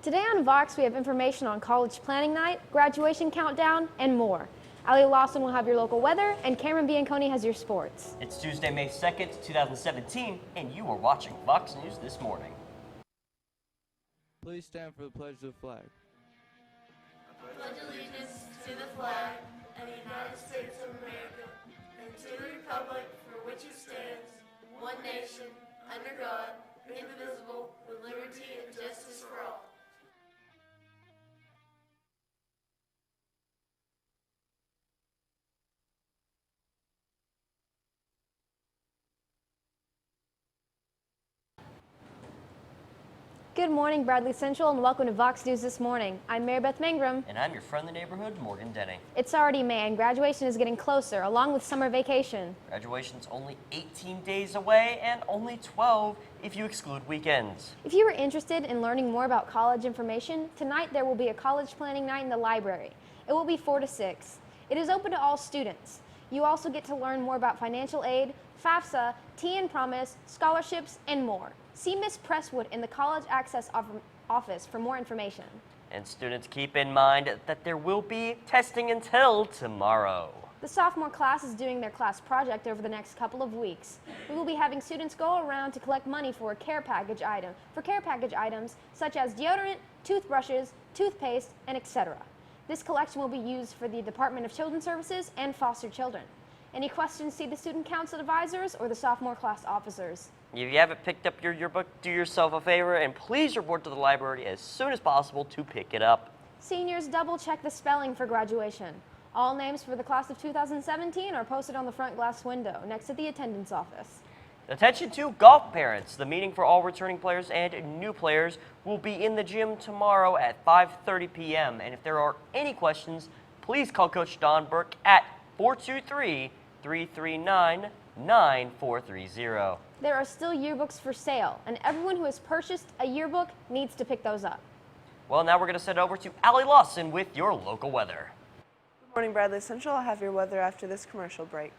Today on VOX, we have information on college planning night, graduation countdown, and more. Ali Lawson will have your local weather, and Cameron Bianconi has your sports. It's Tuesday, May 2nd, 2017, and you are watching VOX News This Morning. Please stand for the pledge of the flag. I pledge allegiance to the flag of the United States of America and to the republic for which it stands, one nation, under God, indivisible, with liberty and justice for all. Good morning, Bradley Central, and welcome to VOX News This Morning. I'm Mary Beth Mangrum. And I'm your friend in the neighborhood, Morgan Denning. It's already May, and graduation is getting closer, along with summer vacation. Graduation's only 18 days away, and only 12 if you exclude weekends. If you are interested in learning more about college information, tonight there will be a college planning night in the library. It will be 4 to 6. It is open to all students. You also get to learn more about financial aid, FAFSA, Tea and Promise, scholarships, and more. See Ms. Presswood in the College Access Office for more information. And students, keep in mind that there will be testing until tomorrow. The sophomore class is doing their class project over the next couple of weeks. We will be having students go around to collect money for care package items such as deodorant, toothbrushes, toothpaste, and etc. This collection will be used for the Department of Children's Services and foster children. Any questions, see the student council advisors or the sophomore class officers. If you haven't picked up your yearbook, do yourself a favor and please report to the library as soon as possible to pick it up. Seniors, double check the spelling for graduation. All names for the class of 2017 are posted on the front glass window next to the attendance office. Attention to golf parents. The meeting for all returning players and new players will be in the gym tomorrow at 5:30 p.m. And if there are any questions, please call Coach Don Burke at 423-339-9430. There are still yearbooks for sale, and everyone who has purchased a yearbook needs to pick those up. Well, now we're going to send over to Ali Lawson with your local weather. Good morning, Bradley Central. I'll have your weather after this commercial break.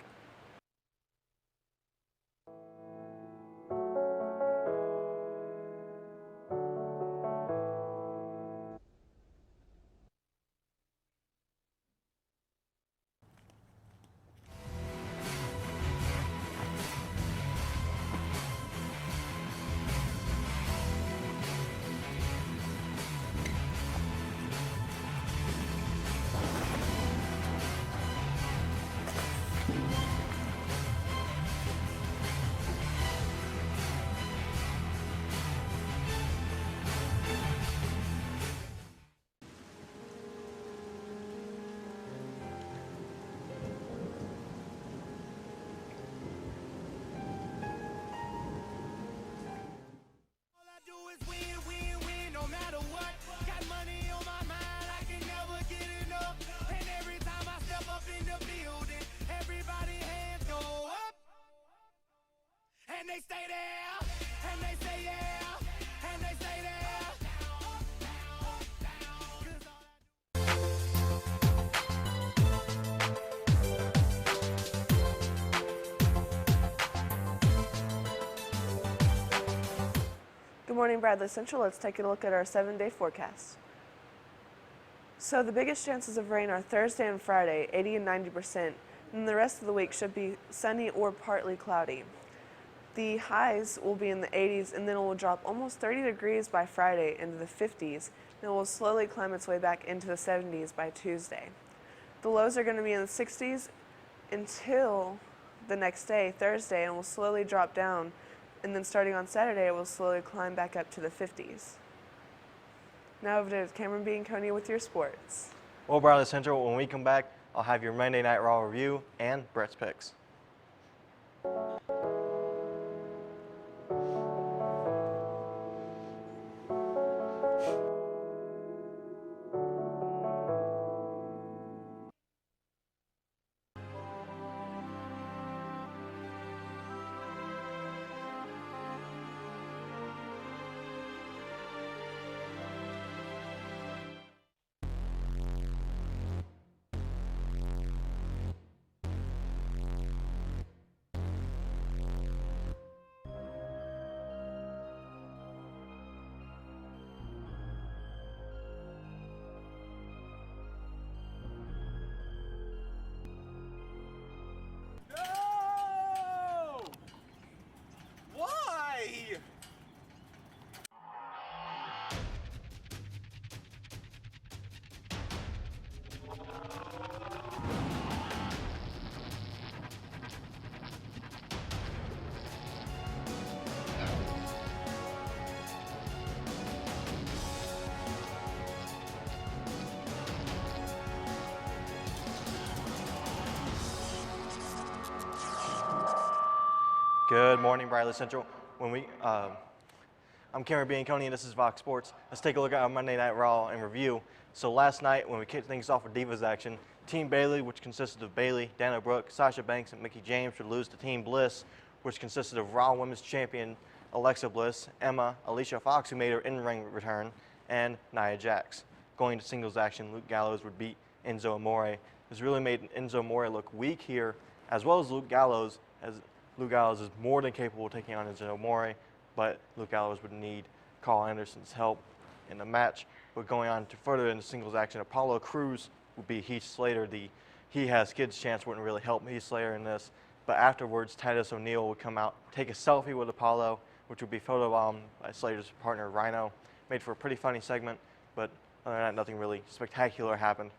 And they stay there, and they say yeah, and they say Good morning, Bradley Central. Let's take a look at our 7-day forecast. So the biggest chances of rain are Thursday and Friday, 80 and 90%, and the rest of the week should be sunny or partly cloudy. The highs will be in the 80s, and then it will drop almost 30 degrees by Friday into the 50s, and it will slowly climb its way back into the 70s by Tuesday. The lows are going to be in the 60s until the next day, Thursday, and will slowly drop down, and then starting on Saturday, it will slowly climb back up to the 50s. Now over to Cameron Bianconi with your sports. Well, Bradley Central, when we come back, I'll have your Monday Night Raw review and Brett's picks. Good morning, Briley Central. I'm Cameron Bianconi, and this is VOX Sports. Let's take a look at our Monday Night Raw and review. So last night, when we kicked things off with Divas action, Team Bailey, which consisted of Bailey, Dana Brooke, Sasha Banks, and Mickie James, would lose to Team Bliss, which consisted of Raw Women's Champion Alexa Bliss, Emma, Alicia Fox, who made her in-ring return, and Nia Jax. Going to singles action, Luke Gallows would beat Enzo Amore. This really made Enzo Amore look weak here, as well as Luke Gallows, as Luke Gallows is more than capable of taking on Enzo Amore, but Luke Gallows would need Carl Anderson's help in the match. But going on to further into singles action, Apollo Crews would be Heath Slater. The He Has Kids chance wouldn't really help Heath Slater in this, but afterwards Titus O'Neil would come out, take a selfie with Apollo, which would be photobombed by Slater's partner Rhino. Made for a pretty funny segment, but other than that, nothing really spectacular happened.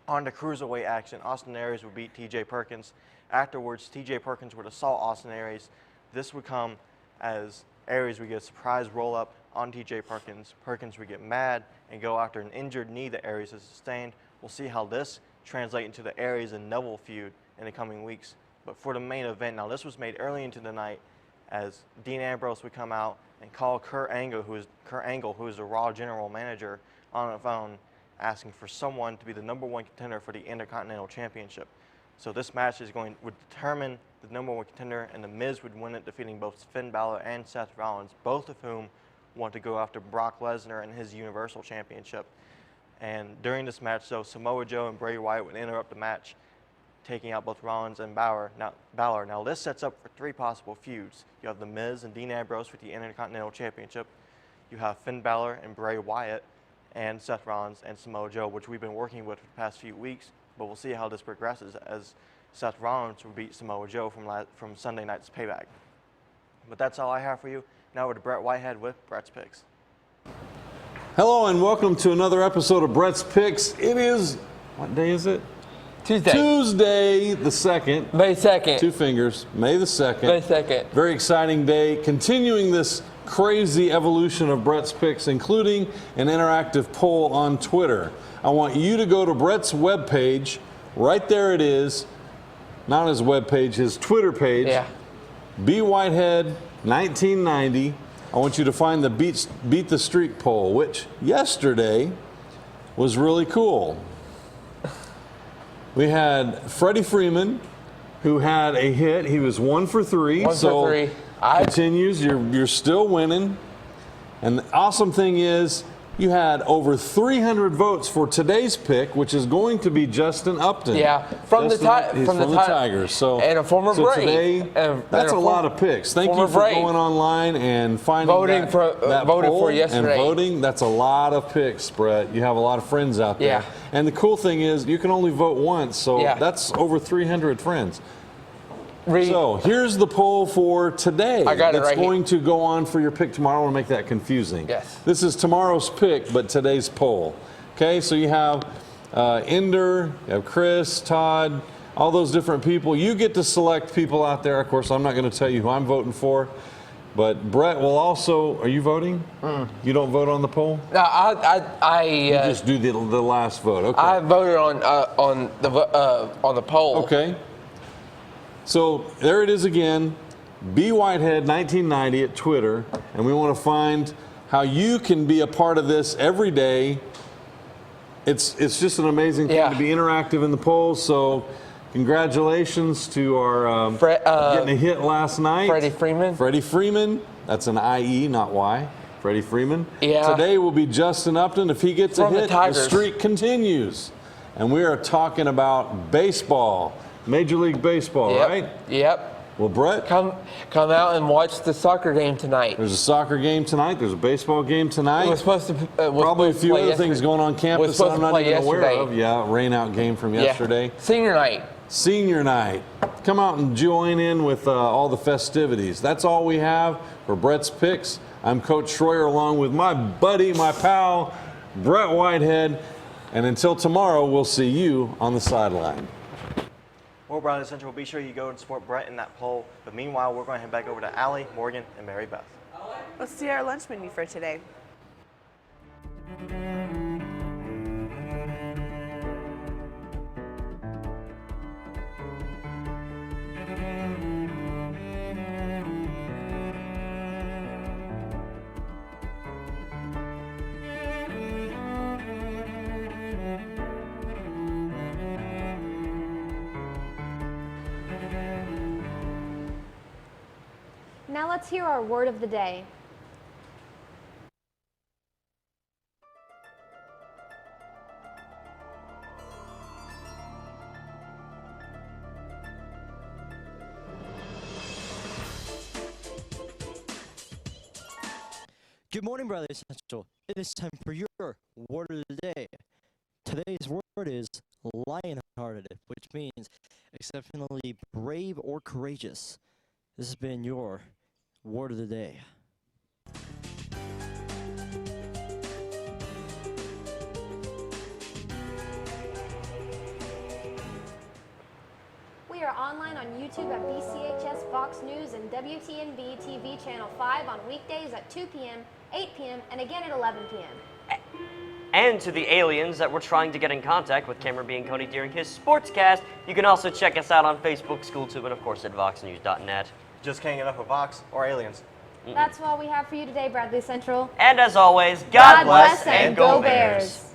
On to cruiserweight action, Austin Aries would beat TJ Perkins. Afterwards, TJ Perkins would assault Austin Aries. This would come as Aries would get a surprise roll-up on TJ Perkins. Perkins would get mad and go after an injured knee that Aries has sustained. We'll see how this translates into the Aries and Neville feud in the coming weeks. But for the main event, now this was made early into the night, as Dean Ambrose would come out and call Kurt Angle, who is the Raw general manager, on the phone, asking for someone to be the #1 contender for the Intercontinental Championship. So this match would determine the #1 contender, and The Miz would win it, defeating both Finn Balor and Seth Rollins, both of whom want to go after Brock Lesnar and his Universal Championship. And during this match, though, Samoa Joe and Bray Wyatt would interrupt the match, taking out both Rollins and Balor. Now this sets up for 3 possible feuds. You have The Miz and Dean Ambrose for the Intercontinental Championship. You have Finn Balor and Bray Wyatt, and Seth Rollins and Samoa Joe, which we've been working with for the past few weeks. But we'll see how this progresses, as Seth Rollins will beat Samoa Joe from Sunday night's Payback. But that's all I have for you. Now over to Brett Whitehead with Brett's Picks. Hello and welcome to another episode of Brett's Picks. It is, what day is it? Tuesday the 2nd. May 2nd. 2 fingers. May the 2nd. May 2nd. Very exciting day. Continuing this crazy evolution of Brett's Picks, including an interactive poll on Twitter. I want you to go to Brett's webpage. Right there it is. Not his webpage, his Twitter page. Yeah. B Whitehead 1990. I want you to find the Beat the Streak poll, which yesterday was really cool. We had Freddie Freeman, who had a hit. He was 1 for 3. 1 for 3. Continues. You're still winning. And the awesome thing is, you had over 300 votes for today's pick, which is going to be Justin Upton. Yeah, from the Tigers. So, and a former Brave. Today, that's a lot of picks. Thank you for going online and finding voting that voted poll for yesterday. and voting. That's a lot of picks, Brett. You have a lot of friends out there. Yeah. And the cool thing is, you can only vote once, so Yeah. that's over 300 friends. So here's the poll for today. I got it That's right going to go on for your pick tomorrow. I want to make that confusing. Yes. This is tomorrow's pick, but today's poll. Okay, so you have Ender, you have Chris, Todd, all those different people. You get to select people out there. Of course, I'm not going to tell you who I'm voting for, but Brett will also. Are you voting? You don't vote on the poll? No, You just do the last vote. Okay. I voted on the poll. Okay. So there it is again, B Whitehead 1990 at Twitter, and we want to find how you can be a part of this every day. It's just an amazing thing to be interactive in the polls. So congratulations to our getting a hit last night. Freddie Freeman. Freddie Freeman. That's an IE, not Y. Freddie Freeman. Yeah. Today will be Justin Upton. If he gets a hit, the streak continues. And we are talking about baseball. Major League Baseball, right? Yep. Well, Brett, come out and watch the soccer game tonight. There's a soccer game tonight. There's a baseball game tonight. We're supposed to probably a few other things going on campus that I'm not even aware of. Yeah, rain out game from yesterday. Senior night. Senior night. Come out and join in with all the festivities. That's all we have for Brett's Picks. I'm Coach Schroyer along with my buddy, my pal, Brett Whitehead. And until tomorrow, we'll see you on the sideline. Well, Brownie Central, be sure you go and support Brett in that poll. But meanwhile, we're going to head back over to Allie, Morgan, and Mary Beth. Let's see our lunch menu for today. let's hear our word of the day. Good morning, Brother Essential. It is time for your word of the day. Today's word is lion-hearted, which means exceptionally brave or courageous. This has been your word of the day. We are online on YouTube at BCHS Vox News and WTNB TV Channel 5 on weekdays at 2 p.m., 8 p.m., and again at 11 p.m. And to the aliens that were trying to get in contact with Cameron B. and Cody during his sportscast, you can also check us out on Facebook, SchoolTube, and of course at voxnews.net. Just can't get enough of Vox or aliens. That's all we have for you today, Bradley Central. And as always, God bless and go Bears.